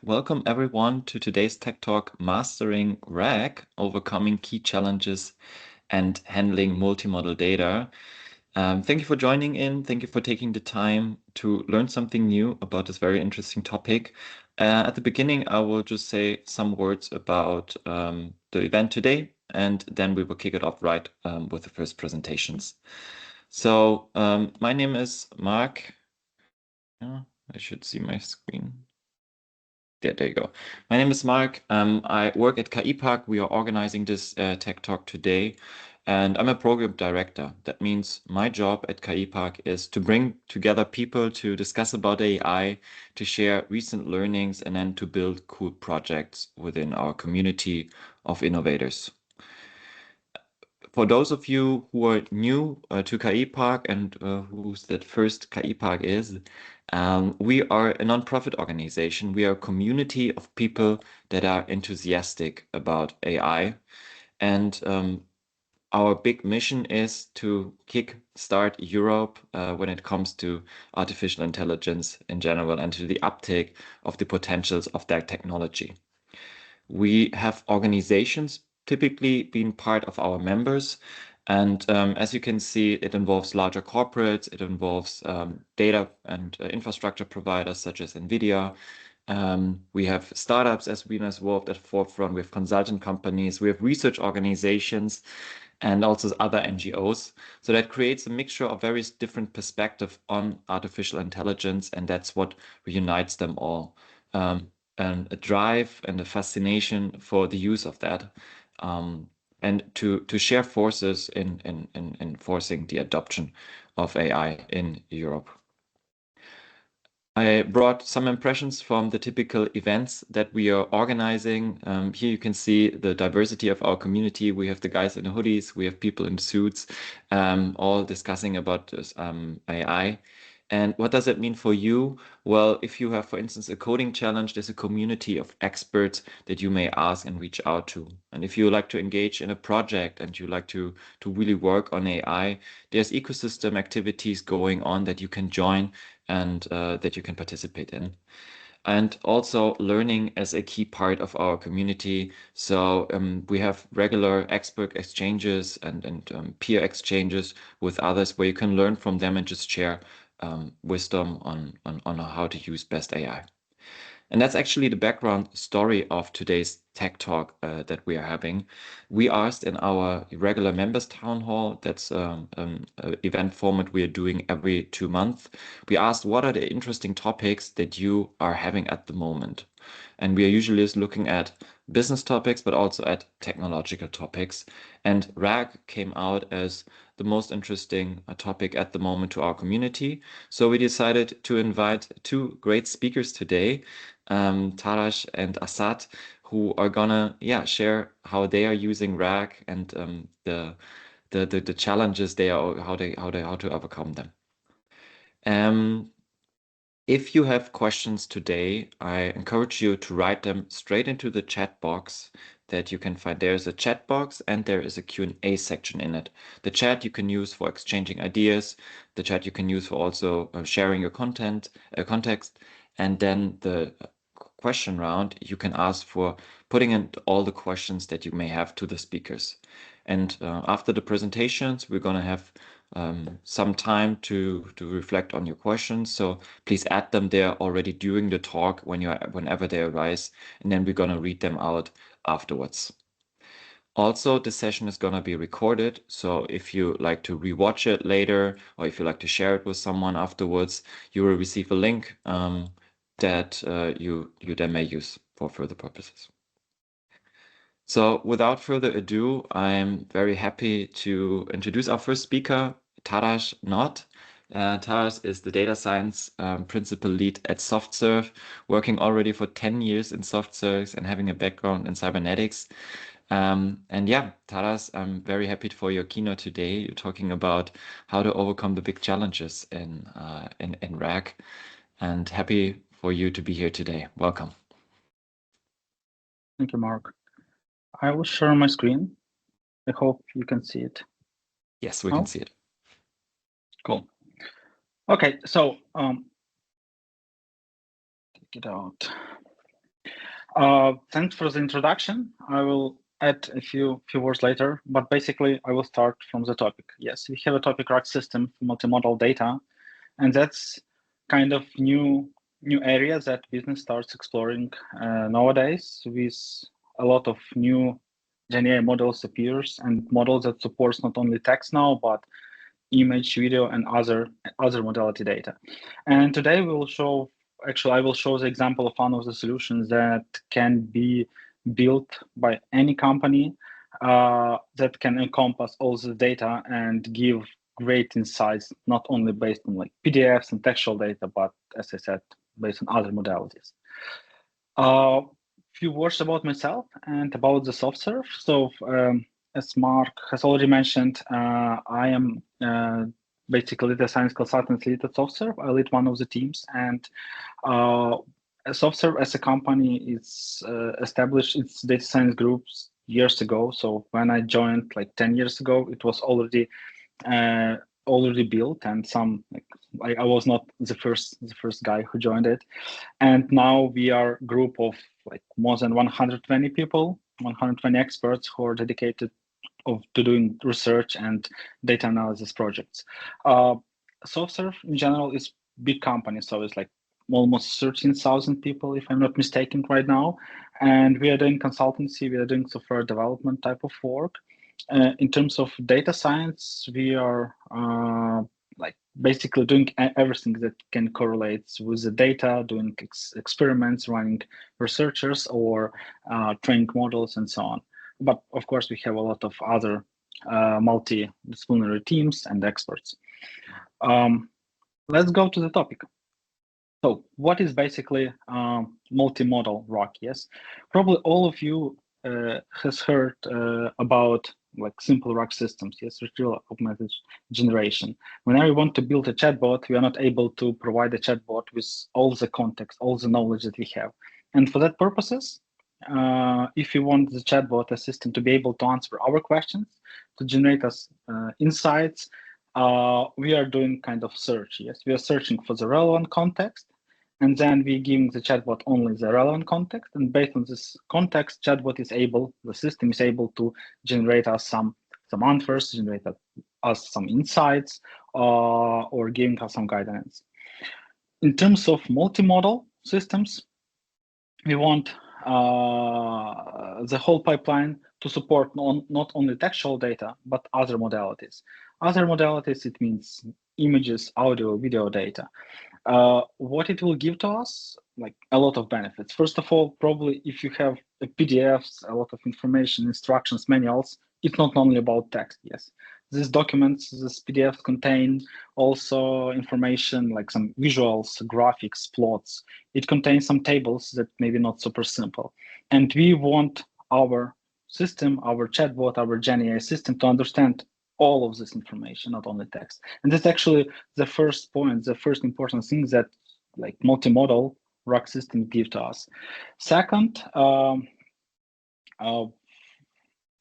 Welcome everyone to today's Tech Talk Mastering RAG, Overcoming Key Challenges and Handling Multi-Modal Data. Thank you for joining in. Thank you for taking the time to learn something new about this very interesting topic. At the beginning, I will just say some words about the event today, and then we will kick it off right with the first presentations. So my name is Mark. I should see my screen. Yeah, there you go. My name is Mark. I work at KI Park. We are organizing this Tech Talk today, and I'm a program director. That means my job at KI Park is to bring together people to discuss about AI, to share recent learnings, and then to build cool projects within our community of innovators. For those of you who are new to KI Park and who's that first KI Park is, we are a nonprofit organization. We are a community of people that are enthusiastic about AI. And our big mission is to kickstart Europe when it comes to artificial intelligence in general and to the uptake of the potentials of that technology. We have organizations typically being part of our members. And as you can see, it involves larger corporates, it involves data and infrastructure providers such as NVIDIA. We have startups as being involved at the forefront, we have consultant companies, we have research organizations, and also other NGOs. So that creates a mixture of various different perspectives on artificial intelligence, and that's what reunites them all. And a drive and a fascination for the use of that, and to share forces in forcing the adoption of AI in Europe. I brought some impressions from the typical events that we are organizing. Here you can see the diversity of our community. We have the guys in the hoodies, we have people in suits, all discussing about this AI. And what does it mean for you? Well, if you have, for instance, a coding challenge, there's a community of experts that you may ask and reach out to. And if you like to engage in a project and you like to really work on AI, there's ecosystem activities going on that you can join and that you can participate in. And also learning as a key part of our community. So we have regular expert exchanges and peer exchanges with others where you can learn from them and just share wisdom on how to use best AI. And that's actually the background story of today's Tech Talk that we are having. We asked in our regular members town hall, that's an event format we are doing every 2 months. We asked what are the interesting topics that you are having at the moment. And we are usually just looking at business topics, but also at technological topics. And RAG came out as the most interesting topic at the moment to our community. So we decided to invite two great speakers today, Tarash and Asad, who are gonna share how they are using RAG and the challenges they are, how to overcome them. If you have questions today, I encourage you to write them straight into the chat box that you can find. There's a chat box and there is a Q&A section in it. The chat you can use for exchanging ideas. The chat you can use for also sharing your context. And then the question round, you can ask for putting in all the questions that you may have to the speakers. And after the presentations, we're going to have some time to reflect on your questions. So please add them there already during the talk whenever they arise, and then we're going to read them out afterwards. Also, the session is going to be recorded. So if you like to rewatch it later, or if you like to share it with someone afterwards, you will receive a link that you then may use for further purposes. So without further ado, I'm very happy to introduce our first speaker, Tarash Hnot. Tarash is the data science principal lead at SoftServe, working already for 10 years in SoftServe and having a background in cybernetics. And yeah, Tarash, I'm very happy for your keynote today. You're talking about how to overcome the big challenges in RAG, and happy for you to be here today. Welcome. Thank you, Mark. I will share my screen. I hope you can see it. Yes, we can see it. Cool. Okay, so take it out. Thanks for the introduction. I will add a few words later, but basically I will start from the topic. Yes, we have a topic RAG system for multimodal data, and that's kind of new area that business starts exploring nowadays with a lot of new GenAI models appears and models that supports not only text now, but image, video, and other modality data. And today we will show, actually, I will show the example of one of the solutions that can be built by any company that can encompass all the data and give great insights, not only based on like PDFs and textual data, but as I said, based on other modalities. A few words about myself and about the SoftServe. So, as Mark has already mentioned, I am basically the science consultancy lead at SoftServe. I lead one of the teams, and SoftServe as a company is established its data science groups years ago. So when I joined like 10 years ago, it was already built, and some like I was not the first guy who joined it. And now we are a group of like more than 120 people, 120 experts who are dedicated to doing research and data analysis projects. SoftServe in general is big company, so it's like almost 13,000 people, if I'm not mistaken, right now. And we are doing consultancy, we are doing software development type of work. In terms of data science, we are like basically doing everything that can correlate with the data, doing experiments, running researchers, or training models, and so on. But of course, we have a lot of other multidisciplinary teams and experts. Let's go to the topic. So, what is basically multimodal RAG? Yes, probably all of you has heard about like simple RAG systems. Yes, Retrieval-Augmented Generation. Whenever we want to build a chatbot, we are not able to provide a chatbot with all the context, all the knowledge that we have. And for that purposes, if you want the chatbot assistant to be able to answer our questions, to generate us insights, we are doing kind of search. Yes, we are searching for the relevant context, and then we giving the chatbot only the relevant context. And based on this context, the system is able to generate us some answers, generate us some insights, or giving us some guidance. In terms of multimodal systems, we want the whole pipeline to support not only textual data, but other modalities. Other modalities, it means images, audio, video data. What it will give to us, like a lot of benefits. First of all, probably if you have PDFs, a lot of information, instructions, manuals, it's not only about text, yes. These documents, these PDFs contain also information like some visuals, graphics, plots. It contains some tables that maybe not super simple. And we want our system, our chatbot, our GenAI system to understand all of this information, not only text. And that's actually the first point, the first important thing that like multimodal RAG systems give to us. Second,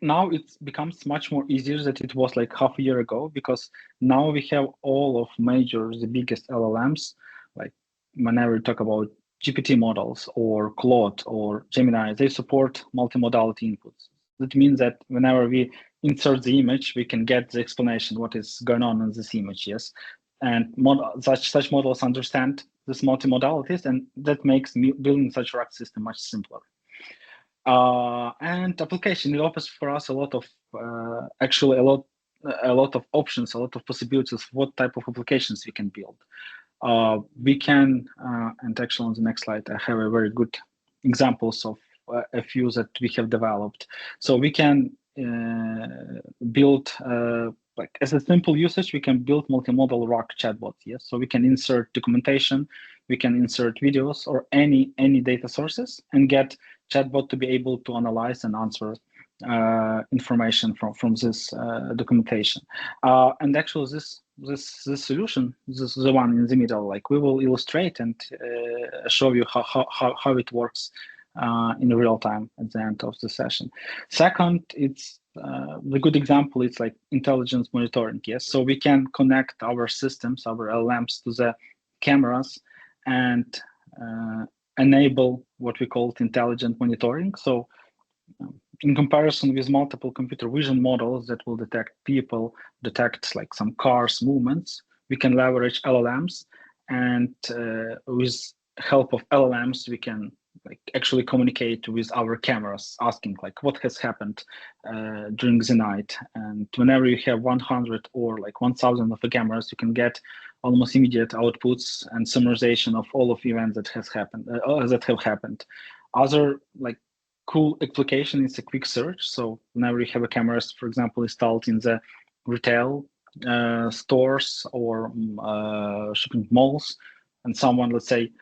now it becomes much more easier than it was like half a year ago, because now we have all of the biggest LLMs, like whenever we talk about GPT models or Claude or Gemini, they support multimodality inputs. That means that whenever we insert the image, we can get the explanation what is going on in this image, yes. And such models understand this multimodalities, and that makes building such RAG system much simpler. And application, it offers for us a lot of actually a lot of options, a lot of possibilities, what type of applications we can build. We can, and actually on the next slide, I have a very good examples of a few that we have developed. So we can build, like as a simple usage, we can build multimodal RAG chatbots. Yes, so we can insert documentation, we can insert videos or any data sources, and get chatbot to be able to analyze and answer information from this documentation. And actually, this solution, this is the one in the middle. Like we will illustrate and show you how it works in real time at the end of the session. Second, it's the good example. It's like intelligence monitoring. Yes, so we can connect our systems, our LLMs, to the cameras, and enable what we call intelligent monitoring. So in comparison with multiple computer vision models that will detect people, detect like some cars movements, we can leverage LLMs, and with help of LLMs, we can like actually communicate with our cameras, asking like what has happened during the night. And whenever you have 100 or like 1,000 of the cameras, you can get almost immediate outputs and summarization of all of events that that have happened. Other like cool application is a quick search. So whenever you have a cameras, for example, installed in the retail stores or shopping malls, and someone, let's say,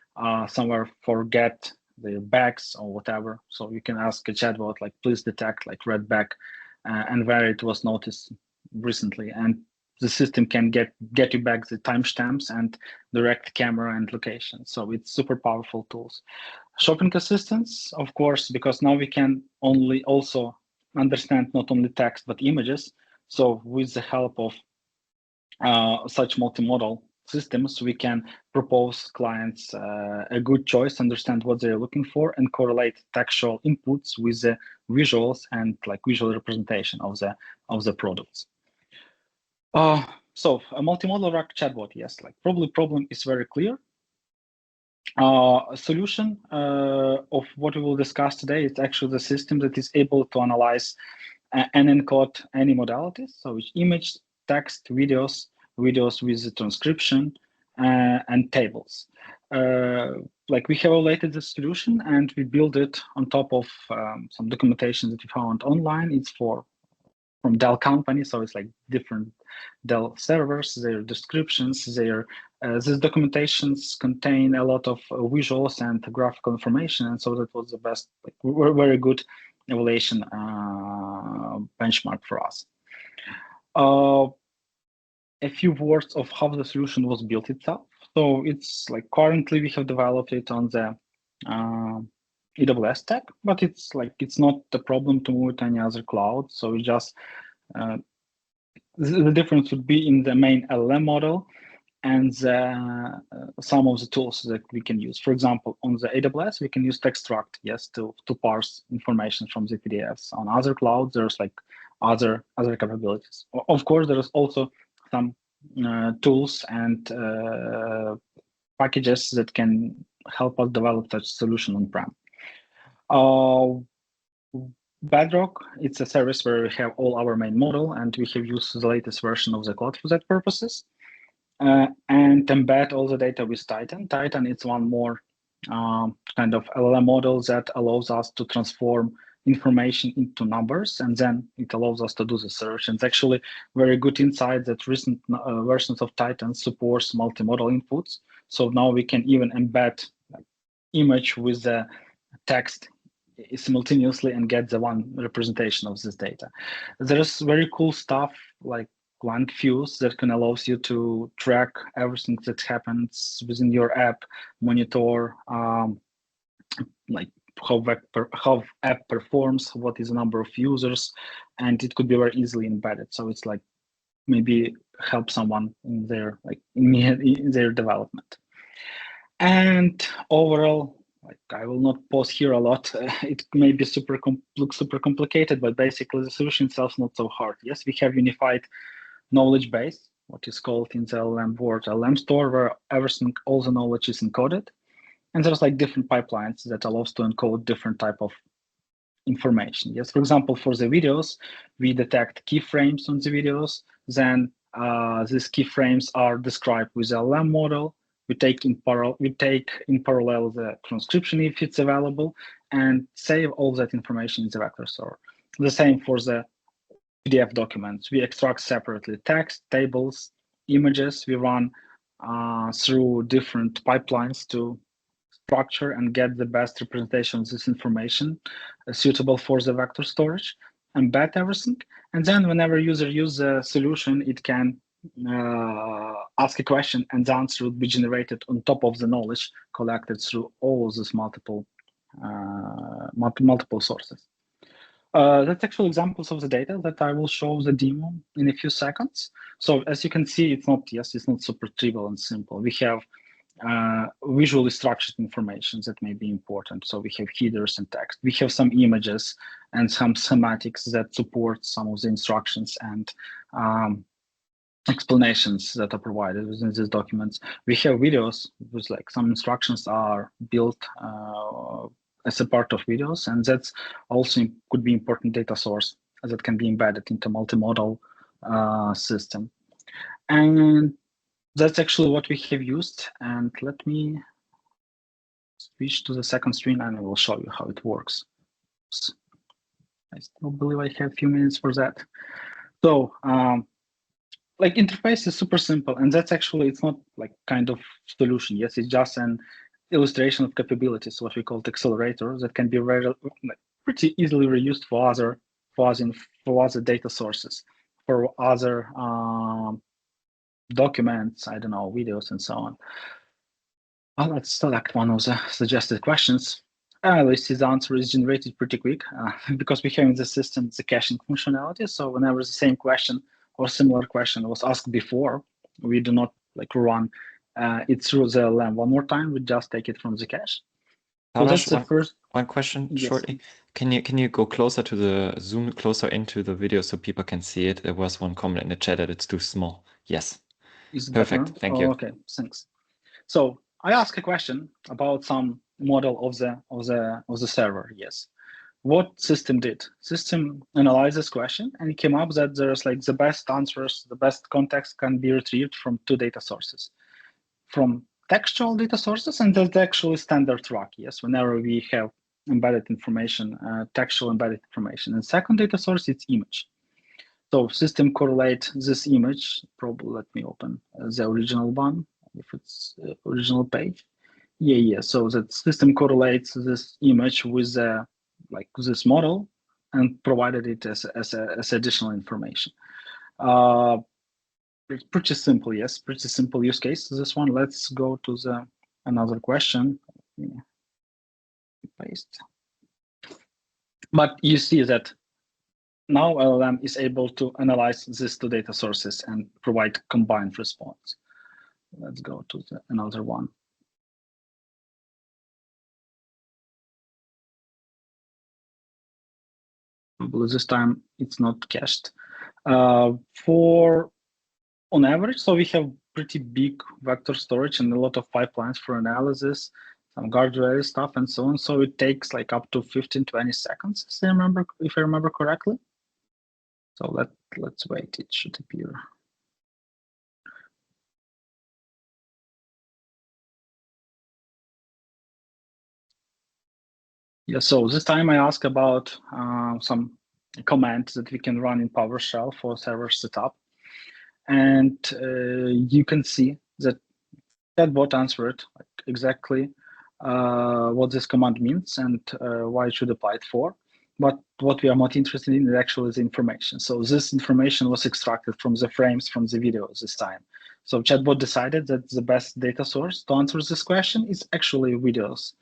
somewhere forget their bags or whatever, so you can ask a chatbot like, please detect like red bag and where it was noticed recently, and the system can get you back the timestamps and direct camera and location. So it's super powerful tools. Shopping assistants, of course, because now we can only also understand not only text but images. So with the help of such multimodal systems, we can propose clients a good choice, understand what they're looking for, and correlate textual inputs with the visuals and like visual representation of the products. So a multimodal RAG chatbot, yes, like probably problem is very clear. A solution of what we will discuss today is actually the system that is able to analyze and encode any modalities, so it's image, text, videos with the transcription, and tables. Like we have evaluated the solution and we built it on top of some documentation that we found online. It's from Dell company, so it's like different Dell servers, their descriptions, these documentations contain a lot of visuals and graphical information, and so that was the best, like, very good evaluation benchmark for us. A few words of how the solution was built itself. So it's like currently we have developed it on the AWS stack, but it's not the problem to move to any other cloud. So we just the difference would be in the main LLM model and some of the tools that we can use. For example, on the AWS, we can use TextRact, yes, to parse information from the PDFs. On other clouds, there's like other capabilities. Of course, there is also some tools and packages that can help us develop such solution on-prem. Bedrock, it's a service where we have all our main model, and we have used the latest version of the cloud for that purposes. And embed all the data with Titan. Titan is one more kind of LLM model that allows us to transform information into numbers, and then it allows us to do the search. And it's actually very good insight that recent versions of Titan supports multimodal inputs. So now we can even embed image with the text simultaneously and get the one representation of this data. There's very cool stuff like Lang Fuse that can allow you to track everything that happens within your app, monitor like how app performs, what is the number of users, and it could be very easily embedded. So it's like maybe help someone in their in their development. And overall, like I will not pause here a lot. It may be look super complicated, but basically the solution itself is not so hard. Yes, we have unified knowledge base, what is called in the LLM world LLM store, where everything, all the knowledge is encoded. And there's like different pipelines that allows to encode different type of information. Yes, for example, for the videos, we detect keyframes on the videos. Then these keyframes are described with the LLM model. We take in parallel the transcription if it's available, and save all that information in the vector store. The same for the PDF documents. We extract separately text, tables, images. We run through different pipelines to structure and get the best representation of this information suitable for the vector storage, embed everything. And then whenever user uses the solution, it can ask a question and the answer would be generated on top of the knowledge collected through all of these multiple sources. That's actual examples of the data that I will show the demo in a few seconds. So as you can see, it's not super trivial and simple. We have visually structured information that may be important. So we have headers and text. We have some images and some semantics that support some of the instructions and explanations that are provided within these documents. We have videos with like some instructions are built as a part of videos, and that's also could be important data source that can be embedded into multimodal system. And that's actually what we have used. And let me switch to the second screen and I will show you how it works. I still believe I have a few minutes for that. So like interface is super simple, and that's actually, it's not like kind of solution. Yes, it's just an illustration of capabilities, what we call the accelerator, that can be very like, pretty easily reused for other data sources, for other documents, I don't know, videos and so on. Well, let's select one of the suggested questions. Let's see, the answer is generated pretty quick because we have in the system the caching functionality. So whenever the same question or similar question was asked before, we do not like run it through the LLM one more time. We just take it from the cache. So that's the first. One question Yes. shortly. Can you go closer to the zoom closer into the video so people can see it? There was one comment in the chat that it's too small. Yes. Is it Perfect. better? Thank you. Okay, thanks. So I asked a question about some model of the server. Yes. What system did? System analyzed this question and it came up that there's like the best answers, the best context can be retrieved from two data sources, from textual data sources and that's actually standard RAC. Yes, whenever we have embedded information, textual embedded information. And second data source, it's image. So system correlate this image. Probably let me open the original one if it's original page. Yeah. So that system correlates this image with like this model and provided it as additional information. It's pretty simple, yes, pretty simple use case. This one. Let's go to the another question. Paste. But you see that now LLM is able to analyze these two data sources and provide combined response. Let's go to another one. This time it's not cached. For on average, so we have pretty big vector storage and a lot of pipelines for analysis, some guardrail stuff and so on. So it takes like up to 15-20 seconds, if I remember correctly. So let's wait, it should appear. Yeah, so this time I ask about some commands that we can run in PowerShell for server setup. And you can see that chatbot answered like exactly what this command means and why it should apply it for. But what we are not interested in is actually the information. So this information was extracted from the frames from the video this time. So chatbot decided that the best data source to answer this question is actually videos.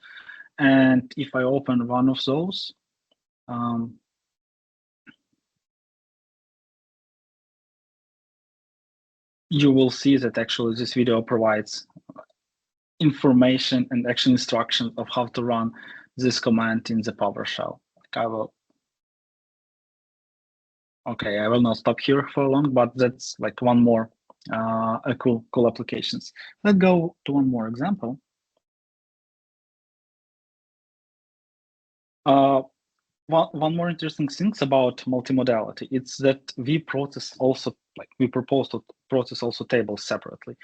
And if I open one of those, you will see that actually this video provides information and action instructions of how to run this command in the PowerShell. I will not stop here for long, but that's like one more cool applications. Let's go to one more example. One more interesting thing about multimodality, it's that we propose to process also tables separately.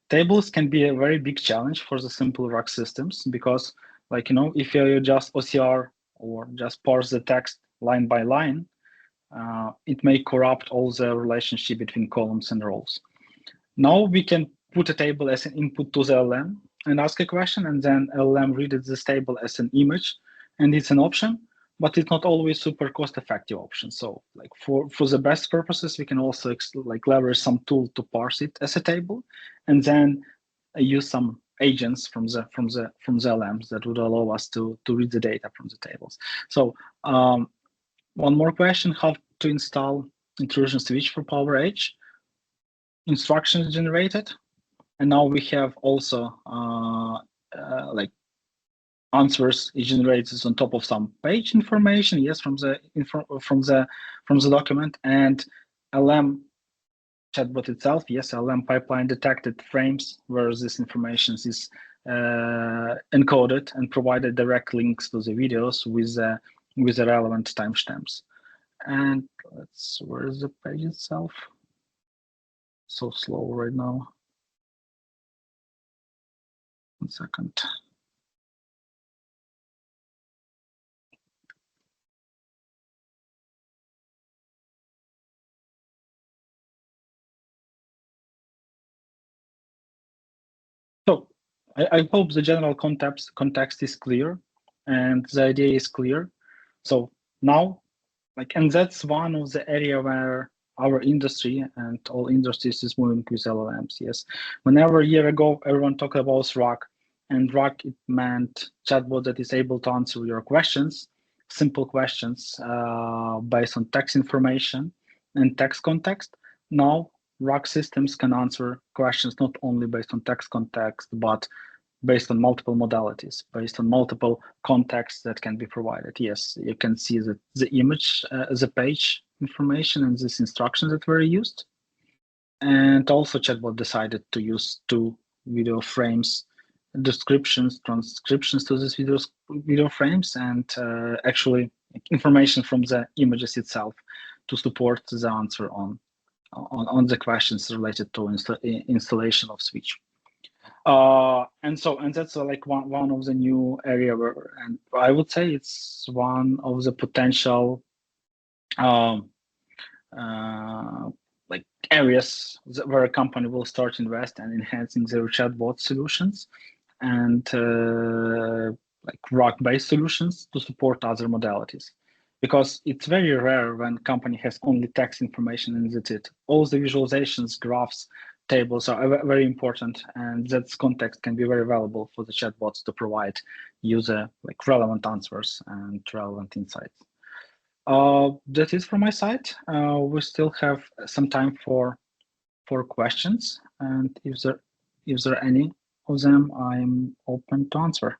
Tables can be a very big challenge for the simple RAG systems because, like, if you just OCR or just parse the text line by line, it may corrupt all the relationship between columns and rows. Now we can put a table as an input to the LLM and ask a question, and then LLM reads this table as an image, and it's an option, but it's not always super cost-effective option. So, like for the best purposes, we can also leverage some tool to parse it as a table, and then use some agents from the LLMs that would allow us to read the data from the tables. So, one more question: how to install intrusion switch for PowerEdge? Instructions generated. And now we have also like answers generated on top of some page information, yes, from the document, and LM chatbot itself, yes, LM pipeline detected frames where this information is encoded and provided direct links to the videos with the relevant timestamps. And where is the page itself? So slow right now. 1 second. So I hope the general context is clear and the idea is clear. So now, and that's one of the area where our industry and all industries is moving with LLMs. Yes, whenever a year ago everyone talked about RAG, and RAG it meant chatbot that is able to answer your questions, simple questions based on text information and text context. Now RAG systems can answer questions not only based on text context, but based on multiple modalities, based on multiple contexts that can be provided. Yes, you can see the image, the page information, and these instructions that were used. And also chatbot decided to use 2 video frames, descriptions, transcriptions to these video frames, and actually information from the images itself to support the answer on the questions related to installation of switch. And that's like one of the new area where, and I would say it's one of the potential like areas where a company will start invest and enhancing their chatbot solutions and like RAG-based solutions to support other modalities. Because it's very rare when company has only text information and that's it. All the visualizations, graphs, tables are very important, and that context can be very valuable for the chatbots to provide user like relevant answers and relevant insights. That is from my side. We still have some time for questions, and if there are any of them, I'm open to answer.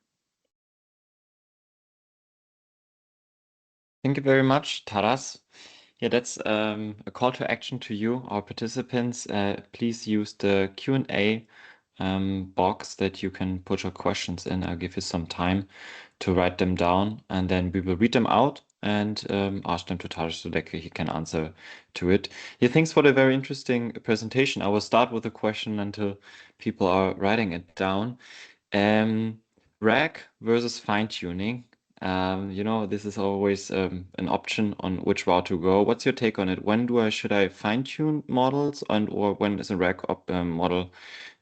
Thank you very much, Taras. Yeah, that's a call to action to you, our participants. Please use the Q&A box that you can put your questions in. I'll give you some time to write them down, and then we will read them out and ask them to Taras so that he can answer to it. Yeah, thanks for the very interesting presentation. I will start with a question until people are writing it down. RAG versus fine-tuning. This is always an option on which route to go. What's your take on it? When should I fine-tune models, or when is a RAG model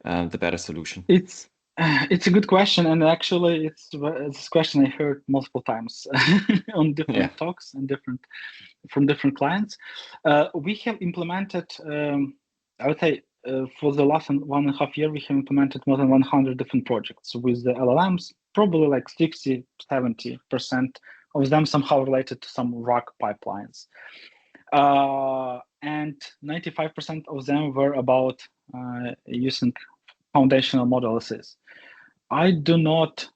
the better solution? It's a good question, and actually, it's this question I heard multiple times on different talks and from different clients. We have implemented, I would say, for the last 1.5 years, we have implemented more than 100 different projects with the LLMs, probably like 60-70% of them somehow related to some RAG pipelines. And 95% of them were about using foundational models. I do not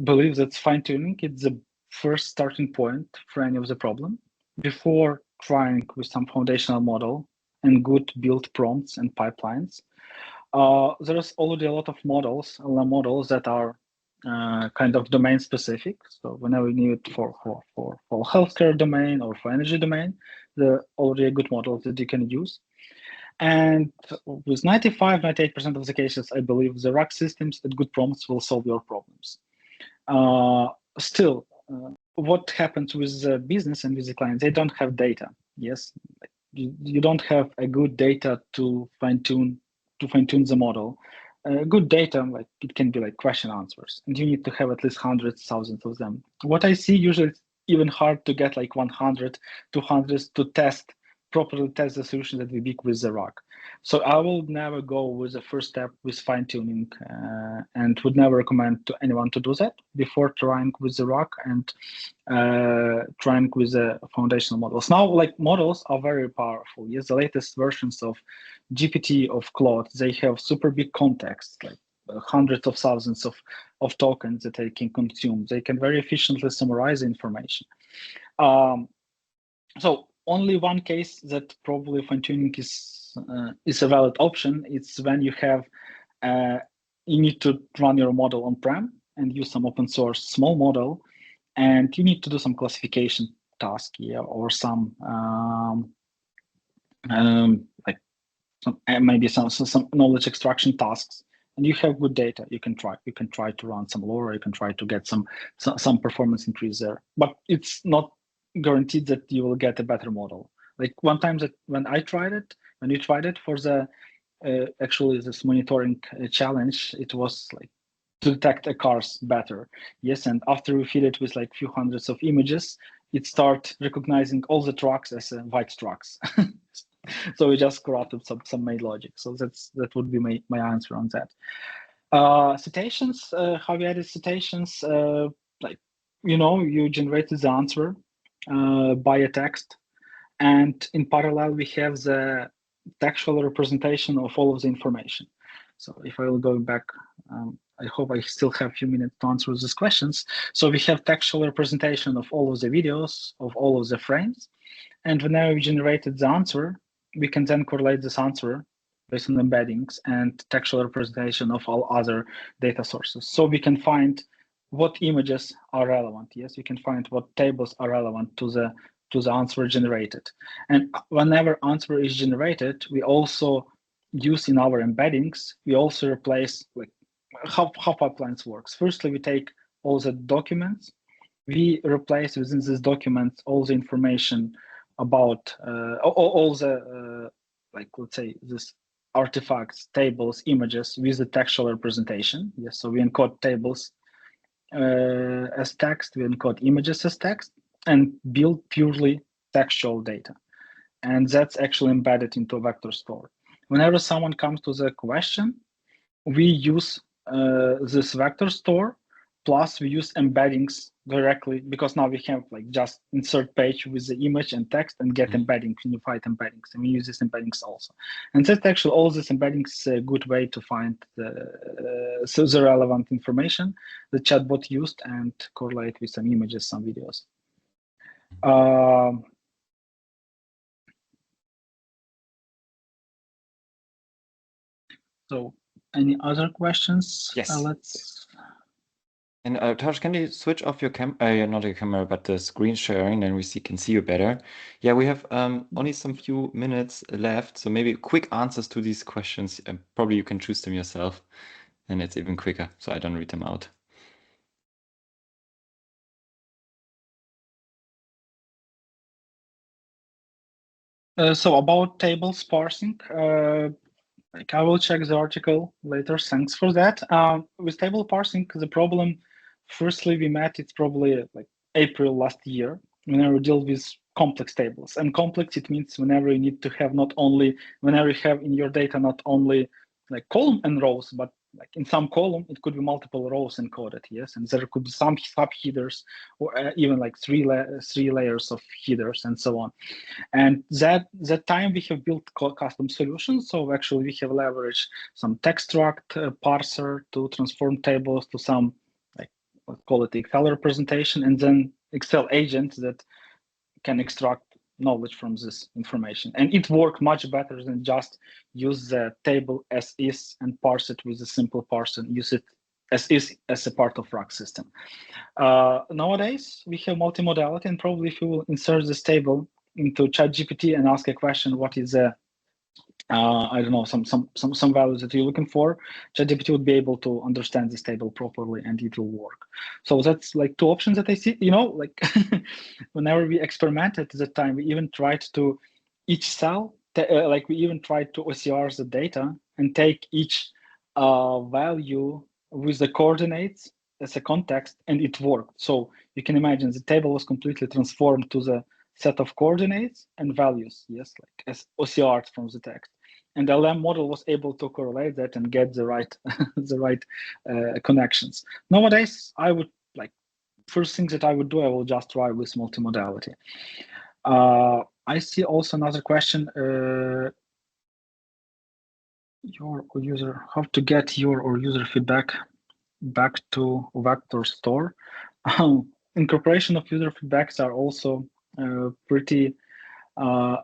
believe that fine-tuning is the first starting point for any of the problem. Before trying with some foundational model and good build prompts and pipelines, there's already a lot of models that are kind of domain specific. So whenever you need for healthcare domain or for energy domain, there are already good models that you can use. And with 95-98% of the cases, I believe the RAG systems and good prompts will solve your problems. Still, what happens with the business and with the clients? They don't have data. Yes, you don't have a good data to fine tune the model. Good data, like it can be like question answers, and you need to have at least hundreds, thousands of them. What I see usually, it's even hard to get like 100, 200 to properly test the solution that we make with the RAG. So I will never go with the first step with fine tuning, and would never recommend to anyone to do that before trying with the RAG and trying with the foundational models. Now, like models are very powerful. Yes, the latest versions of GPT, of Claude, they have super big context, like hundreds of thousands of tokens that they can consume. They can very efficiently summarize information. So only one case that probably fine-tuning is a valid option. It's when you have you need to run your model on-prem and use some open source small model, and you need to do some classification task, yeah, or some like maybe some knowledge extraction tasks. And you have good data. You can try to run some LoRa. You can try to get some performance increase there, but it's not guaranteed that you will get a better model. Like one time that when you tried it for the actually this monitoring challenge, it was like to detect a cars better. Yes, and after we feed it with like few hundreds of images, it start recognizing all the trucks as white trucks. So we just corrupted some main logic. So that would be my answer on that. Citations, how we added citations, like, you generated the answer by a text, and in parallel we have the textual representation of all of the information. So if I will go back, I hope I still have a few minutes to answer these questions. So we have textual representation of all of the videos, of all of the frames, and whenever we generated the answer, we can then correlate this answer based on embeddings and textual representation of all other data sources. So we can find what images are relevant. Yes, we can find what tables are relevant to the answer generated. And whenever answer is generated, we also use in our embeddings, we also replace like how pipelines works. Firstly, we take all the documents, we replace within this document all the information about all the like, let's say, this artifacts, tables, images with the textual representation. Yes, so we encode tables as text, we encode images as text, and build purely textual data. And that's actually embedded into a vector store. Whenever someone comes to the question, we use this vector store, plus we use embeddings directly, because now we have like just insert page with the image and text and get embedding, unified embeddings, and we use these embeddings also. And that's actually all this embeddings a good way to find the relevant information the chatbot used and correlate with some images, some videos. So any other questions? Yes. Let's. And Tosh, can you switch off your not your camera, but the screen sharing, then we can see you better. Yeah, we have only some few minutes left, so maybe quick answers to these questions. Probably you can choose them yourself, and it's even quicker, so I don't read them out. So about tables parsing, like I will check the article later. Thanks for that. With table parsing, the problem, firstly, we met it's probably like April last year whenever we deal with complex tables. And complex, it means whenever you need to have whenever you have in your data not only like column and rows, but like in some column, it could be multiple rows encoded, yes, and there could be some sub headers, or even like three layers of headers and so on. And that time we have built custom solutions. So actually we have leveraged some textstruct parser to transform tables to some, like, let's call it Excel representation, and then Excel agent that can extract knowledge from this information. And it worked much better than just use the table as is and parse it with a simple parser and use it as is as a part of RAG system. Nowadays, we have multimodality, and probably if you will insert this table into ChatGPT and ask a question, what is I don't know, some values that you're looking for, ChatGPT would be able to understand this table properly and it will work. So that's like two options that I see, like whenever we experimented at the time, we even tried to each cell, like we even tried to OCR the data and take each value with the coordinates as a context, and it worked. So you can imagine the table was completely transformed to the set of coordinates and values, yes, like as OCR'd from the text. and the LM model was able to correlate that and get the right the right connections. Nowadays, I would first thing that I would do, I will just try with multimodality. I see also another question. Your user, how to get your or user feedback back to vector store. Incorporation of user feedbacks are also pretty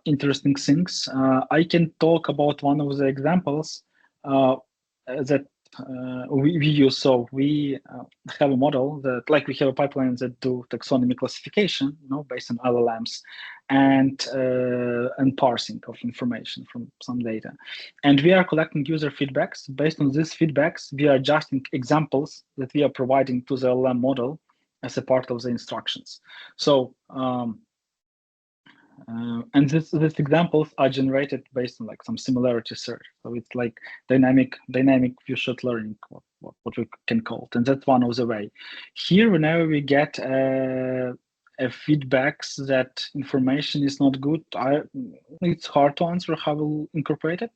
interesting things. I can talk about one of the examples that we use. So we have a model that, we have a pipeline that do taxonomy classification, based on LLMs, and parsing of information from some data. And we are collecting user feedbacks. Based on these feedbacks, we are adjusting examples that we are providing to the LLM model as a part of the instructions. So and these examples are generated based on some similarity search. So it's like dynamic few-shot learning, what we can call it. And that's one of the way. Here, whenever we get feedbacks that information is not good, it's hard to answer how we'll incorporate it.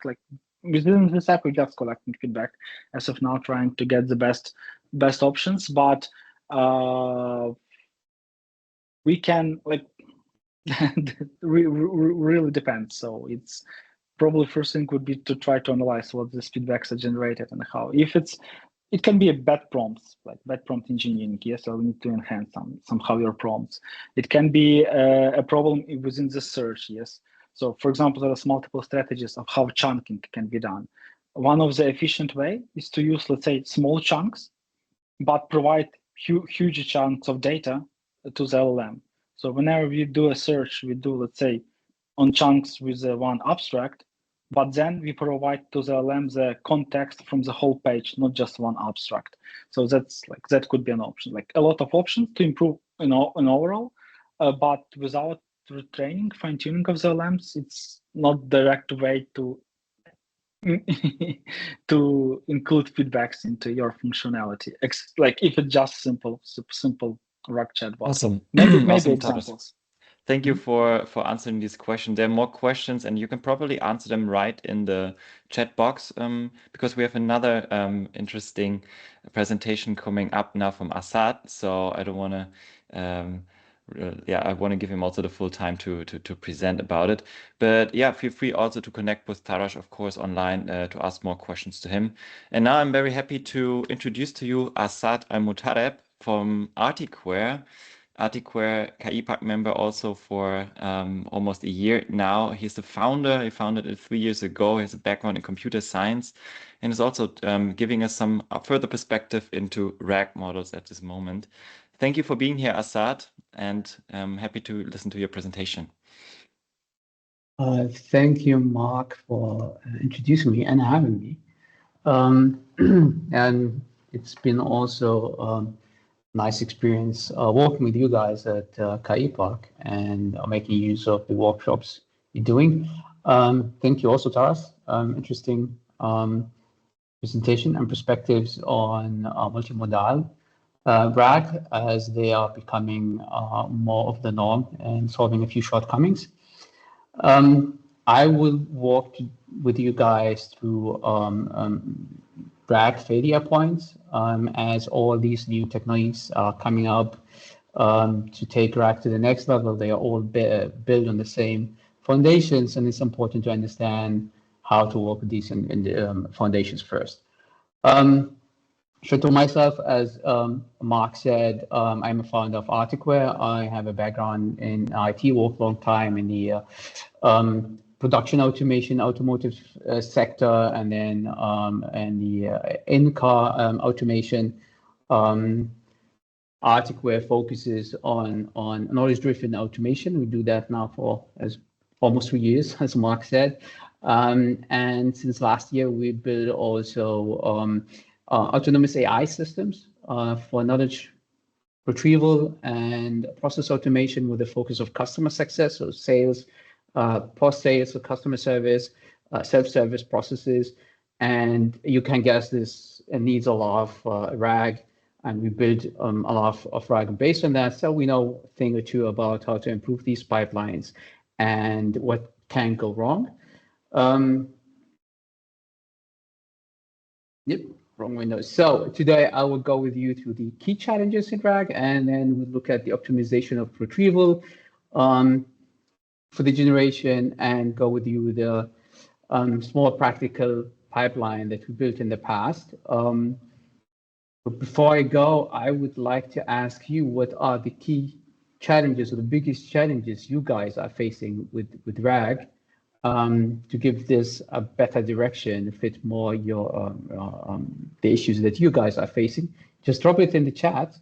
Within this app, we're just collecting feedback as of now, trying to get the best options. But we can really depends. So it's probably first thing would be to try to analyze what these feedbacks are generated and how. If it can be a bad prompts, like bad prompt engineering. Yes, so we need to enhance somehow your prompts. It can be a problem within the search. Yes. So for example, there's multiple strategies of how chunking can be done. One of the efficient way is to use, let's say, small chunks, but provide huge chunks of data to the LLM. So whenever we do a search, we do, let's say, on chunks with one abstract, but then we provide to the LLM the context from the whole page, not just one abstract. So that could be an option. A lot of options to improve in overall, but without retraining, fine-tuning of the LLMs, it's not direct way to to include feedbacks into your functionality. If it's just simple RAG chatbot. Awesome. Maybe Awesome, examples. Thank you for answering these questions. There are more questions, and you can probably answer them right in the chat box, because we have another interesting presentation coming up now from Assad. So I don't want to, I want to give him also the full time to present about it. But yeah, feel free also to connect with Taras, of course, online to ask more questions to him. And now I'm very happy to introduce to you Assad Al-Mutareb from artiquare. artiquare KI Park member also for almost a year now. He's the founder. He founded it 3 years ago. He has a background in computer science and is also giving us some further perspective into RAG models at this moment. Thank you for being here, Assad, and I'm happy to listen to your presentation. Thank you, Mark, for introducing me and having me. And it's been also nice experience working with you guys at KI Park and making use of the workshops you're doing. Thank you also, Taras. Interesting presentation and perspectives on multimodal RAG as they are becoming more of the norm and solving a few shortcomings. I will walk with you guys through RAG failure points as all these new techniques are coming up to take RAG to the next level. They are all built on the same foundations, and it's important to understand how to work with these in the foundations first. To myself, as Mark said, I'm a founder of artiquare. I have a background in IT, worked a long time in the production automation, automotive sector, and then and the in-car automation. Artiquare focuses on knowledge-driven automation. We do that now for almost 3 years, as Mark said. And since last year, we built also autonomous AI systems for knowledge retrieval and process automation with a focus of customer success, so sales, post-sales, so customer service, self-service processes. And you can guess this needs a lot of RAG, and we built a lot of RAG based on that. So we know a thing or two about how to improve these pipelines and what can go wrong. Yep, wrong window. So today I will go with you through the key challenges in RAG, and then we'll look at the optimization of retrieval for the generation, and go with you with a small practical pipeline that we built in the past. But before I go, I would like to ask you, what are the key challenges or the biggest challenges you guys are facing with RAG? To give this a better direction, fit more your the issues that you guys are facing. Just drop it in the chat.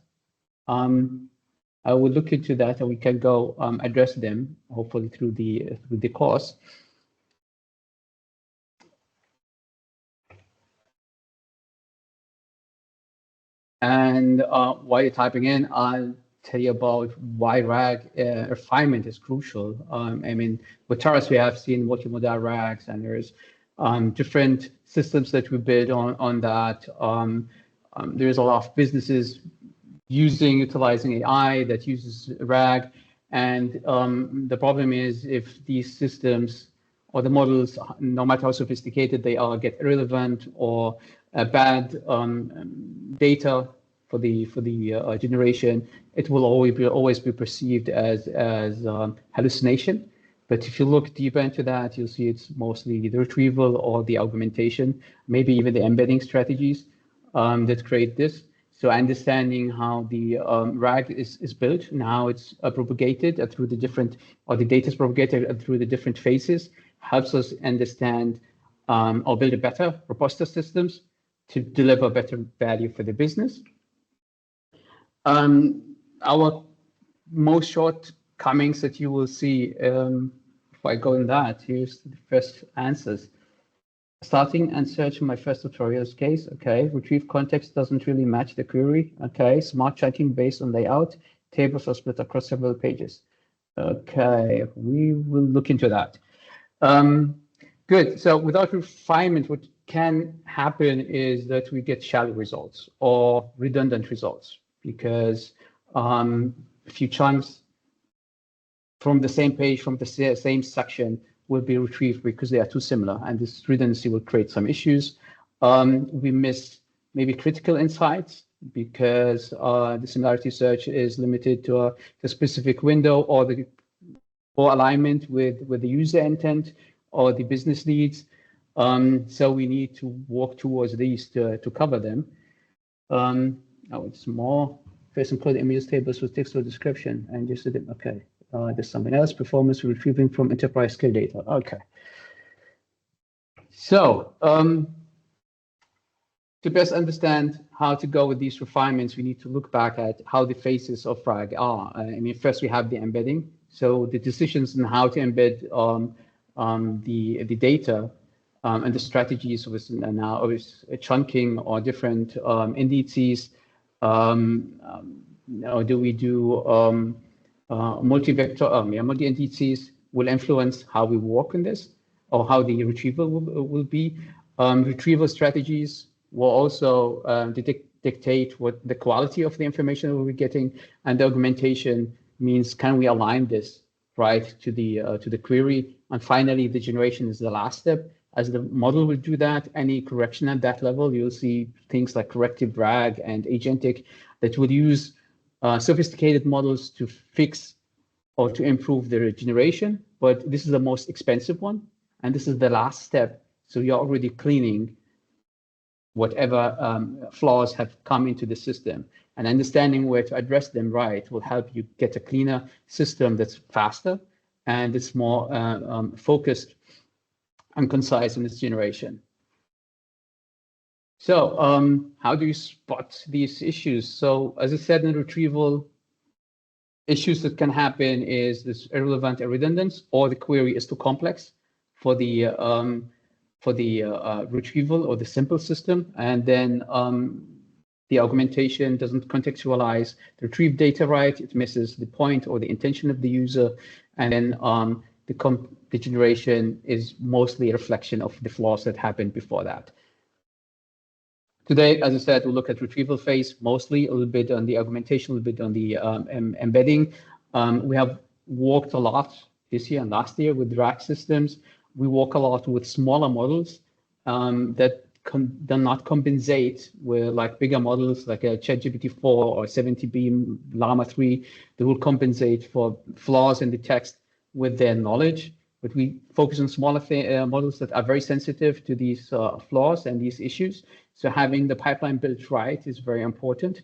I will look into that, and we can go address them hopefully through the course. And while you're typing in, I'll tell you about why RAG refinement is crucial. I mean, with Taurus, we have seen multi-modal RAGs, and there's different systems that we build on that. There's a lot of businesses utilizing AI that uses RAG, and the problem is if these systems or the models, no matter how sophisticated they are, get irrelevant or bad data for the generation, it will always be perceived as hallucination. But if you look deeper into that, you'll see it's mostly the retrieval or the augmentation, maybe even the embedding strategies that create this. So understanding how the RAG is built and how it's propagated through the different, or the data is propagated through the different phases, helps us understand or build a better, robuster systems to deliver better value for the business. Our most shortcomings that you will see, if I go in that, here's the first answers. Starting and searching my first tutorials case, okay. Retrieve context doesn't really match the query, okay. Smart chunking based on layout. Tables are split across several pages. Okay, we will look into that. Good, so without refinement, what can happen is that we get shallow results or redundant results, because a few chunks from the same page, from the same section, will be retrieved because they are too similar, and this redundancy will create some issues. We miss maybe critical insights because the similarity search is limited to a specific window, or alignment with the user intent or the business needs. So we need to work towards these to cover them. It's more first include images tables with textual description, and just okay. There's something else, performance retrieving from enterprise scale data. Okay. So to best understand how to go with these refinements, we need to look back at how the phases of RAG are. I mean, first we have the embedding. So the decisions on how to embed the data and the strategies with now chunking or different indices. Do we do multi-vector, multi-indices will influence how we work on this, or how the retrieval will be. Retrieval strategies will also dictate what the quality of the information we'll be getting, and the augmentation means, can we align this right to the query? And finally, the generation is the last step. As the model will do that, any correction at that level, you'll see things like corrective RAG and agentic that will use sophisticated models to fix or to improve their generation. But this is the most expensive one, and this is the last step. So you're already cleaning whatever flaws have come into the system, and understanding where to address them right will help you get a cleaner system that's faster and it's more focused and concise in its generation. So how do you spot these issues? So as I said, in retrieval, issues that can happen is this irrelevant or redundance, or the query is too complex for the retrieval or the simple system, and then the augmentation doesn't contextualize the retrieved data right. It misses the point or the intention of the user, and then the generation is mostly a reflection of the flaws that happened before that. Today, as I said, we'll look at retrieval phase, mostly a little bit on the augmentation, a little bit on the embedding. We have worked a lot this year and last year with RAG systems. We work a lot with smaller models that do not compensate with like bigger models like a ChatGPT 4 or 70B Llama 3 that will compensate for flaws in the text with their knowledge. But we focus on smaller models that are very sensitive to these flaws and these issues. So having the pipeline built right is very important.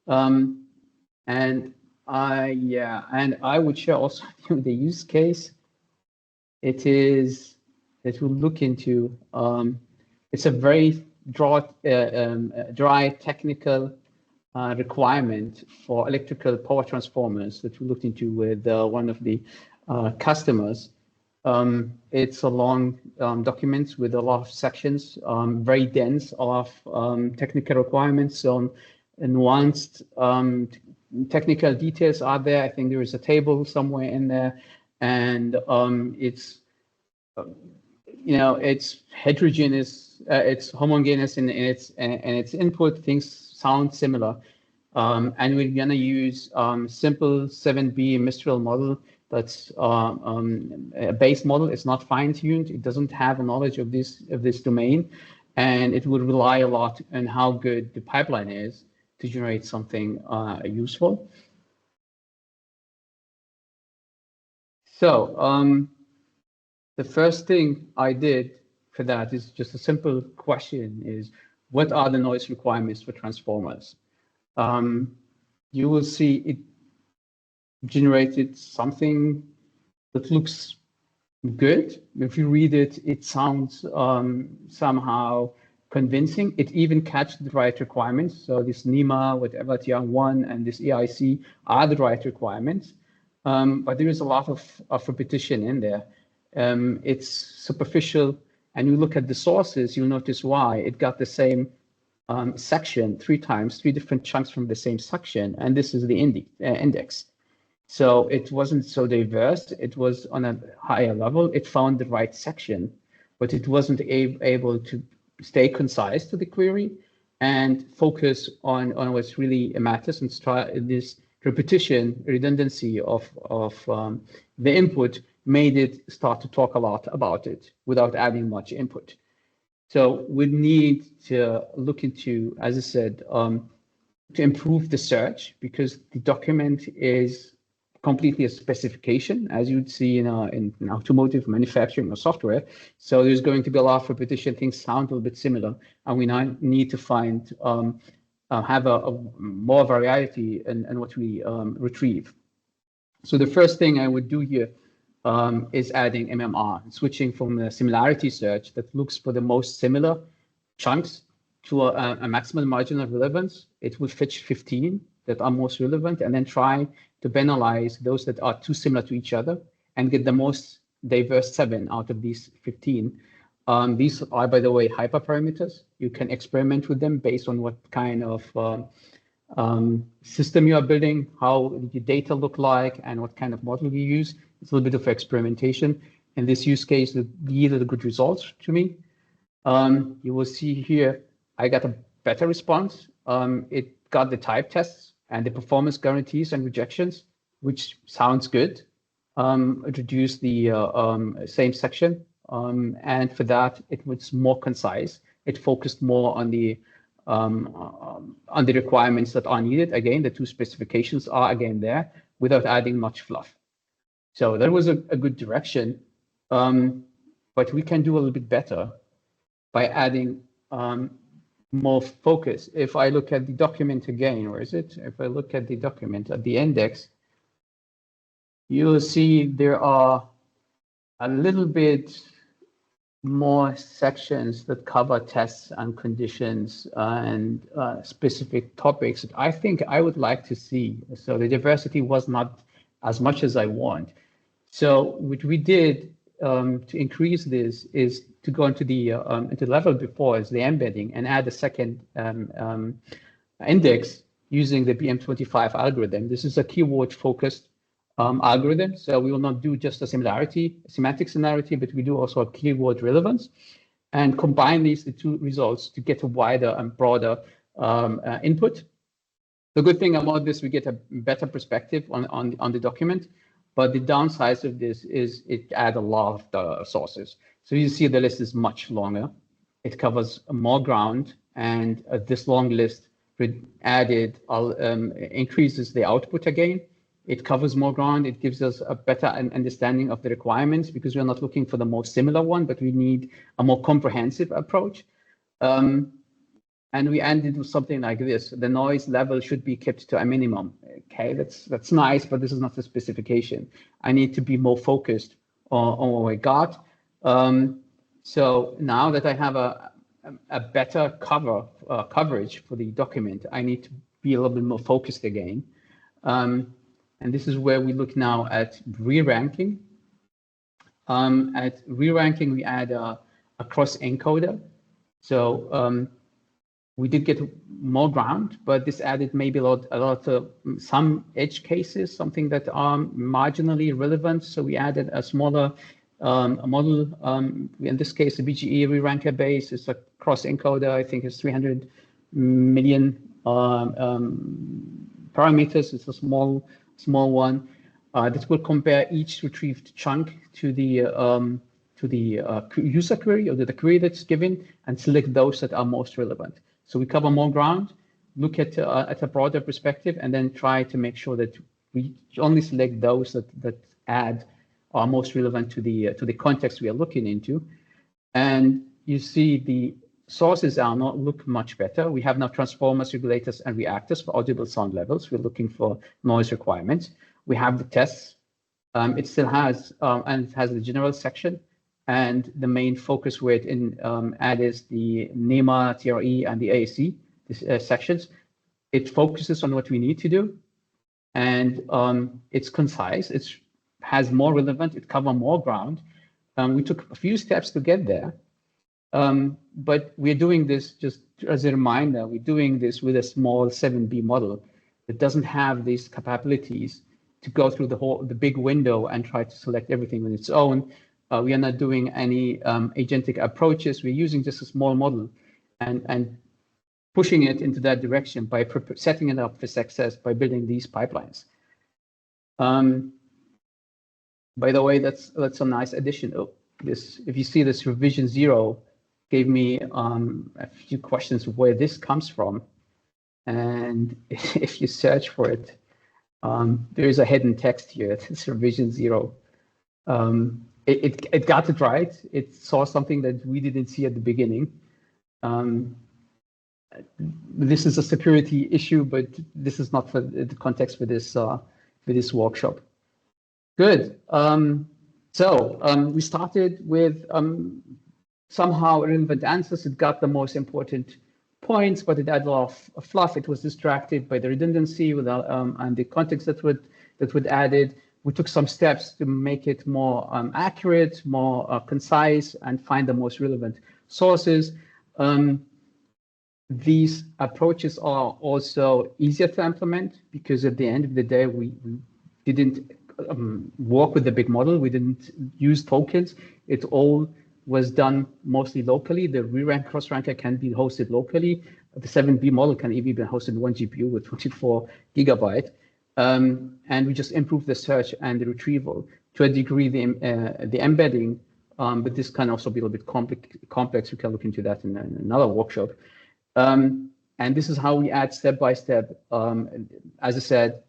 And I would share also the use case. It will look into. It's a very dry technical requirement for electrical power transformers that we looked into with one of the customers. It's a long document with a lot of sections, very dense of technical requirements. So nuanced technical details are there. I think there is a table somewhere in there, and it's it's heterogeneous, it's homogeneous in its input. Things sound similar, and we're gonna use simple 7B Mistral model. That's a base model. It's not fine-tuned. It doesn't have a knowledge of this domain, and it would rely a lot on how good the pipeline is to generate something useful. So the first thing I did for that is just a simple question: is what are the noise requirements for transformers? You will see it generated something that looks good. If you read it, it sounds somehow convincing. It even catches the right requirements. So this NEMA, whatever, TR1 and this EIC are the right requirements. But there is a lot of repetition in there. It's superficial, and you look at the sources, you'll notice why. It got the same section 3 times, 3 different chunks from the same section, and this is the index. So it wasn't so diverse. It was on a higher level. It found the right section, but it wasn't able to stay concise to the query and focus on what's really matters and try this repetition, redundancy of the input made it start to talk a lot about it without adding much input. So we need to look into, as I said, to improve the search, because the document is completely a specification, as you'd see in automotive manufacturing or software. So there's going to be a lot of repetition. Things sound a little bit similar, and we now need to find have a more variety in what we retrieve. So the first thing I would do here is adding MMR, switching from a similarity search that looks for the most similar chunks to a maximum margin of relevance. It will fetch 15 that are most relevant, and then try to penalize those that are too similar to each other and get the most diverse 7 out of these 15. These are, by the way, hyperparameters. You can experiment with them based on what kind of system you are building, how your data look like, and what kind of model you use. It's a little bit of experimentation. In this use case, it yielded good results to me. You will see here, I got a better response. It got the type tests and the performance guarantees and rejections, which sounds good. It reduced the same section. And for that, it was more concise. It focused more on the requirements that are needed. Again, the 2 specifications are again there without adding much fluff. So that was a good direction, but we can do a little bit better by adding more focus. If I look at the document again, where is it? If I look at the document at the index, you will see there are a little bit more sections that cover tests and conditions and specific topics that I think I would like to see. So the diversity was not as much as I want. So what we did to increase this is to go into the level before is the embedding and add a second index using the BM25 algorithm. This is a keyword focused algorithm. So we will not do just a semantic similarity, but we do also a keyword relevance and combine the 2 results to get a wider and broader input. The good thing about this, we get a better perspective on the document, but the downside of this is it adds a lot of sources. So you see the list is much longer. it covers more ground, and this long list added increases the output again. It covers more ground. It gives us a better understanding of the requirements, because we're not looking for the most similar one, but we need a more comprehensive approach. And we ended with something like this: the noise level should be kept to a minimum. Okay, that's nice, but this is not the specification. I need to be more focused on what I got. So now that I have a better coverage for the document, I need to be a little bit more focused again. And this is where we look now at re-ranking. At re-ranking, we add a cross encoder. So we did get more ground, but this added maybe a lot of some edge cases, something that are marginally relevant. So we added a smaller model. In this case, the BGE re-ranker base is a cross encoder. I think it's 300 million parameters. It's a small one. This will compare each retrieved chunk to the user query, or the query that's given, and select those that are most relevant. So we cover more ground, look at a broader perspective, and then try to make sure that we only select those that are most relevant to the context we are looking into. And you see the sources are not look much better. We have now transformers, regulators, and reactors for audible sound levels. We're looking for noise requirements. We have the tests. It still has and it has the general section. And the main focus where it add is the NEMA, TRE, and the AAC sections. It focuses on what we need to do, and it's concise. It has more relevant. It covers more ground. We took a few steps to get there, but we're doing this just as a reminder. We're doing this with a small 7B model that doesn't have these capabilities to go through the big window and try to select everything on its own. We are not doing any agentic approaches. We're using just a small model and pushing it into that direction by setting it up for success by building these pipelines. By the way, that's a nice addition. Oh, this, if you see this revision 0, gave me a few questions of where this comes from. And if you search for it, there is a hidden text here. It's revision 0. It got it right. It saw something that we didn't see at the beginning. This is a security issue, but this is not for the context for this workshop. Good. So we started with somehow relevant answers. It got the most important points, but it added a lot of fluff. It was distracted by the redundancy without and the context that would added. We took some steps to make it more accurate, more concise, and find the most relevant sources. These approaches are also easier to implement because at the end of the day, we didn't work with the big model. We didn't use tokens. It all was done mostly locally. The re-rank cross-ranker can be hosted locally. The 7B model can even be hosted in 1 GPU with 24 gigabyte. And we just improved the search and the retrieval to a degree. The embedding, but this can also be a little bit complex. We can look into that in another workshop. And this is how we add step by step. As I said,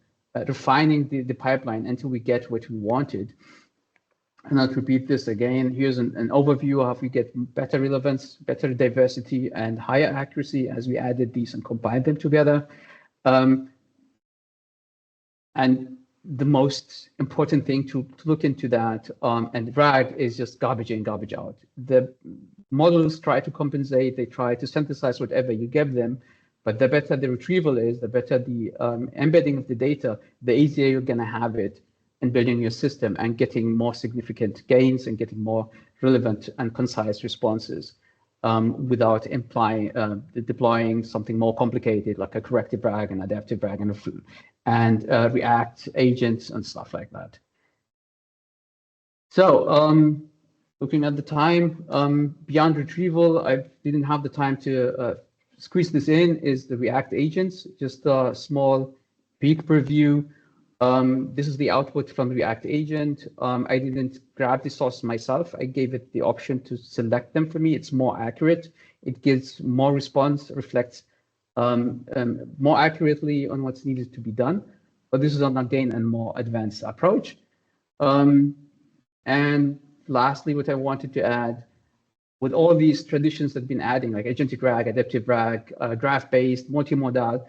refining the pipeline until we get what we wanted. And I'll repeat this again. Here's an overview of how we get better relevance, better diversity, and higher accuracy as we added these and combined them together. And the most important thing to look into that and RAG is just garbage in, garbage out. The models try to compensate, they try to synthesize whatever you give them, but the better the retrieval is, the better the embedding of the data, the easier you're going to have it in building your system and getting more significant gains and getting more relevant and concise responses without deploying something more complicated like a corrective RAG and adaptive RAG and React agents and stuff like that. So looking at the time, beyond retrieval, I didn't have the time to squeeze this in, is the React agents, just a small peek preview. This is the output from the React agent. I didn't grab the source myself. I gave it the option to select them for me. It's more accurate. It gives more response, reflects more accurately on what's needed to be done. But this is again a more advanced approach. And lastly, what I wanted to add, with all these traditions that have been adding, like agentic RAG, adaptive RAG, graph-based, multimodal,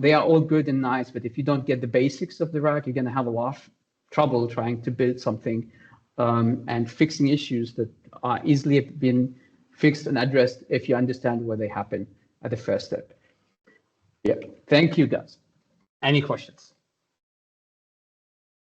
they are all good and nice, but if you don't get the basics of the RAG, you're going to have a lot of trouble trying to build something and fixing issues that are easily been fixed and addressed if you understand where they happen at the first step. Yeah, thank you, guys. Any questions?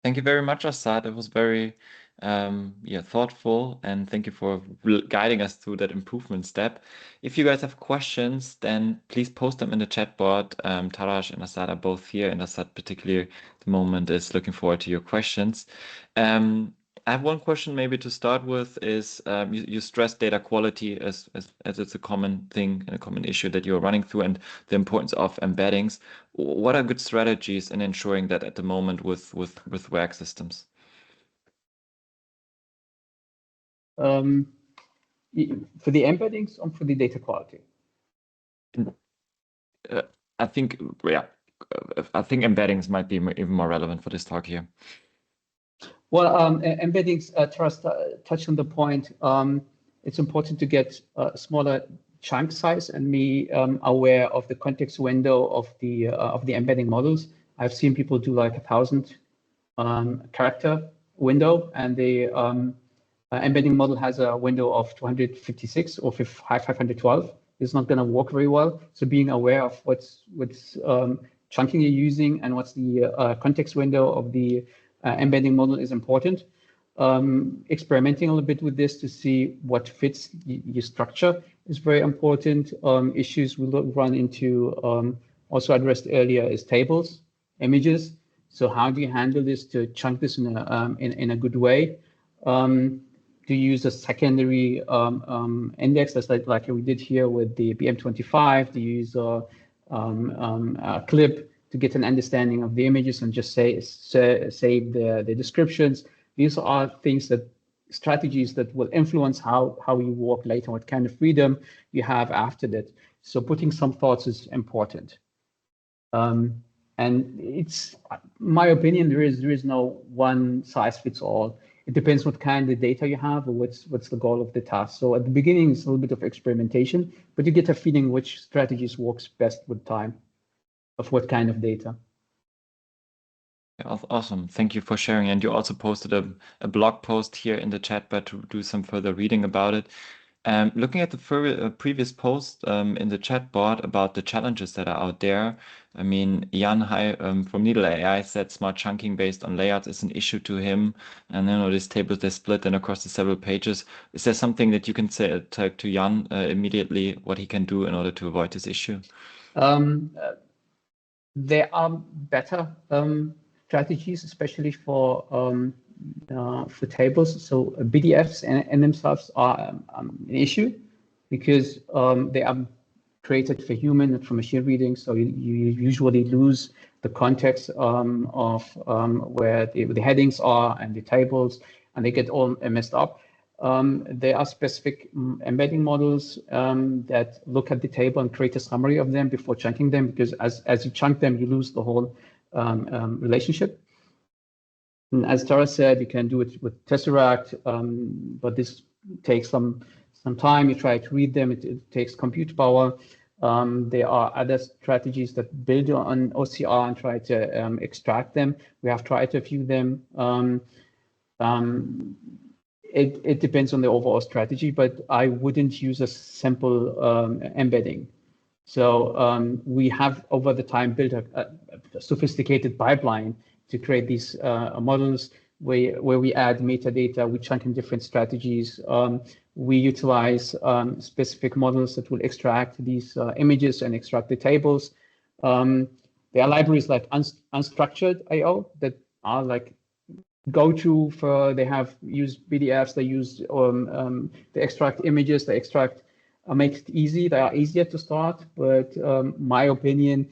Thank you very much, Assad. It was very thoughtful, and thank you for guiding us through that improvement step. If you guys have questions, then please post them in the chat board. Taraj and Assad are both here, and Assad particularly at the moment is looking forward to your questions. I have one question maybe to start with is you stress data quality as it's a common thing and a common issue that you're running through, and the importance of embeddings. What are good strategies in ensuring that at the moment with RAG systems? For the embeddings or for the data quality? I think embeddings might be even more relevant for this talk here. Well, embeddings, Taras touched on the point. It's important to get a smaller chunk size and be aware of the context window of the embedding models. I've seen people do like 1,000 character window, and the embedding model has a window of 256 or 512. It's not going to work very well. So being aware of what's chunking you're using and what's the context window of the embedding model is important. Experimenting a little bit with this to see what fits your structure is very important. Issues we'll run into, also addressed earlier, is tables, images. So how do you handle this to chunk this in a good way? To use a secondary index, that's like we did here with the BM25, to use a clip to get an understanding of the images and just save the descriptions. These are strategies that will influence how you work later, what kind of freedom you have after that. So putting some thoughts is important. And it's my opinion, there is no one size fits all. It depends what kind of data you have or what's the goal of the task. So at the beginning, it's a little bit of experimentation, but you get a feeling which strategies works best with time of what kind of data. Awesome. Thank you for sharing. And you also posted a blog post here in the chat, but to do some further reading about it. Looking at the previous post in the chat board about the challenges that are out there, I mean, Jan from Needle AI said smart chunking based on layouts is an issue to him. And then these tables, they split then across the several pages. Is there something that you can say to Jan immediately what he can do in order to avoid this issue? There are better strategies, especially for tables. So BDFs in themselves are an issue because they are created for human and for machine reading. So you usually lose the context of where the headings are and the tables, and they get all messed up. There are specific embedding models that look at the table and create a summary of them before chunking them, because as you chunk them, you lose the whole relationship. And as Tara said, you can do it with Tesseract, but this takes some time. You try to read them, it takes compute power. There are other strategies that build on OCR and try to extract them. We have tried a few of them. It depends on the overall strategy, but I wouldn't use a simple embedding. So we have over the time built a sophisticated pipeline to create these models where we add metadata, we chunk in different strategies. We utilize specific models that will extract these images and extract the tables. There are libraries like unstructured IO that are like go-to for, they have used BDFs, they use they extract images, they extract, make it easy, they are easier to start, but my opinion,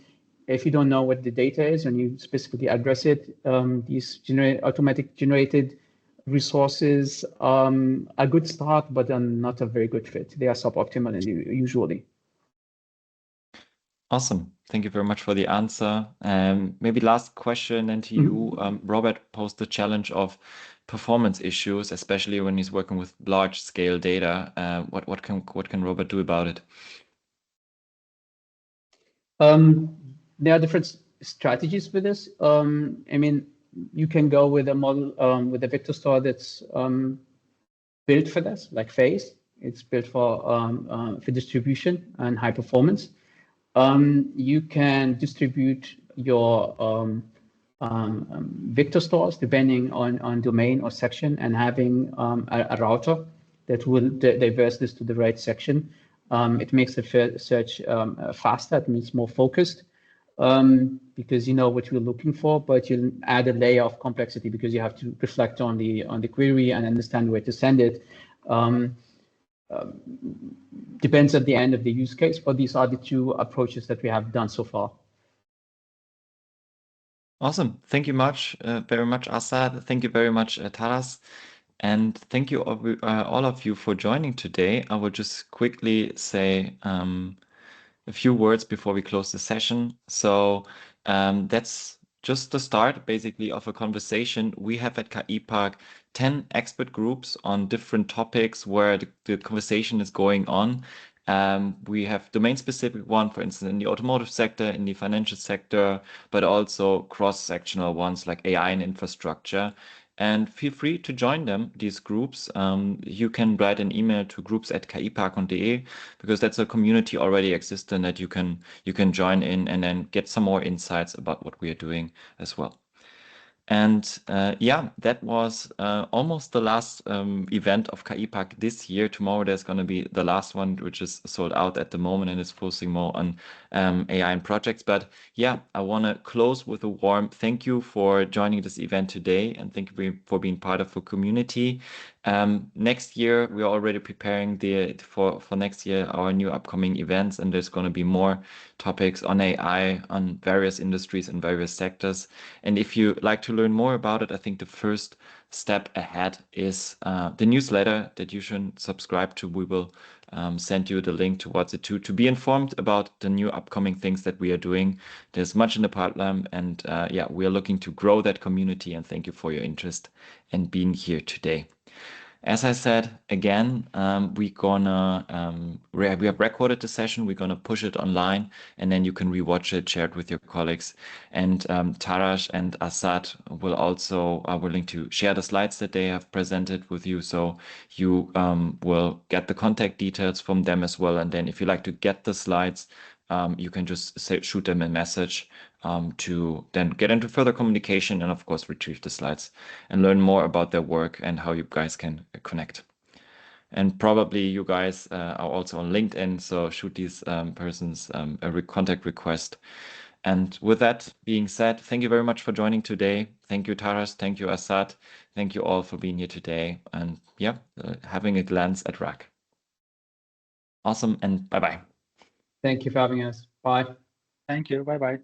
if you don't know what the data is and you specifically address it, these automatic generated resources are a good start, but are not a very good fit. They are suboptimal usually. Awesome. Thank you very much for the answer. Maybe last question then to you. Robert posed the challenge of performance issues, especially when he's working with large scale data. What can Robert do about it? There are different strategies with this. I mean, you can go with a model with a vector store that's built for this, like Phase. It's built for distribution and high performance. You can distribute your vector stores depending on domain or section, and having a router that will diverse this to the right section. It makes the search faster. It means more focused because you know what you're looking for, but you'll add a layer of complexity because you have to reflect on the query and understand where to send it. Depends at the end of the use case, but these are the two approaches that we have done so far. Awesome. Thank you very much, Asad. Thank you very much, Taras. And thank you all of you for joining today. I will just quickly say a few words before we close the session. So that's just the start, basically, of a conversation. We have at KI Park 10 expert groups on different topics where the conversation is going on. We have domain-specific one, for instance, in the automotive sector, in the financial sector, but also cross-sectional ones like AI and infrastructure. And feel free to join these groups. You can write an email to groups@kipark.de because that's a community already existing that you can join in and then get some more insights about what we are doing as well. And yeah, that was almost the last event of KI Park this year. Tomorrow there's going to be the last one, which is sold out at the moment and is focusing more on AI and projects. But yeah, I want to close with a warm thank you for joining this event today, and thank you for being part of the community. Next year, we are already preparing for next year our new upcoming events, and there's going to be more topics on AI, on various industries and various sectors. And if you like to learn more about it, I think the first step ahead is the newsletter that you should subscribe to. We will send you the link towards it to be informed about the new upcoming things that we are doing. There's much in the pipeline, and yeah, we are looking to grow that community, and thank you for your interest and being here today. As I said, again, we have recorded the session. We're gonna push it online, and then you can rewatch it, share it with your colleagues. And Taras and Asad will also are willing to share the slides that they have presented with you, so you will get the contact details from them as well. And then if you like to get the slides, you can just shoot them a message to then get into further communication and, of course, retrieve the slides and learn more about their work and how you guys can connect. And probably you guys are also on LinkedIn, so shoot these persons a contact request. And with that being said, thank you very much for joining today. Thank you, Taras. Thank you, Asad. Thank you all for being here today. And yeah, having a glance at RAG. Awesome, and bye-bye. Thank you for having us. Bye. Thank you. Bye-bye.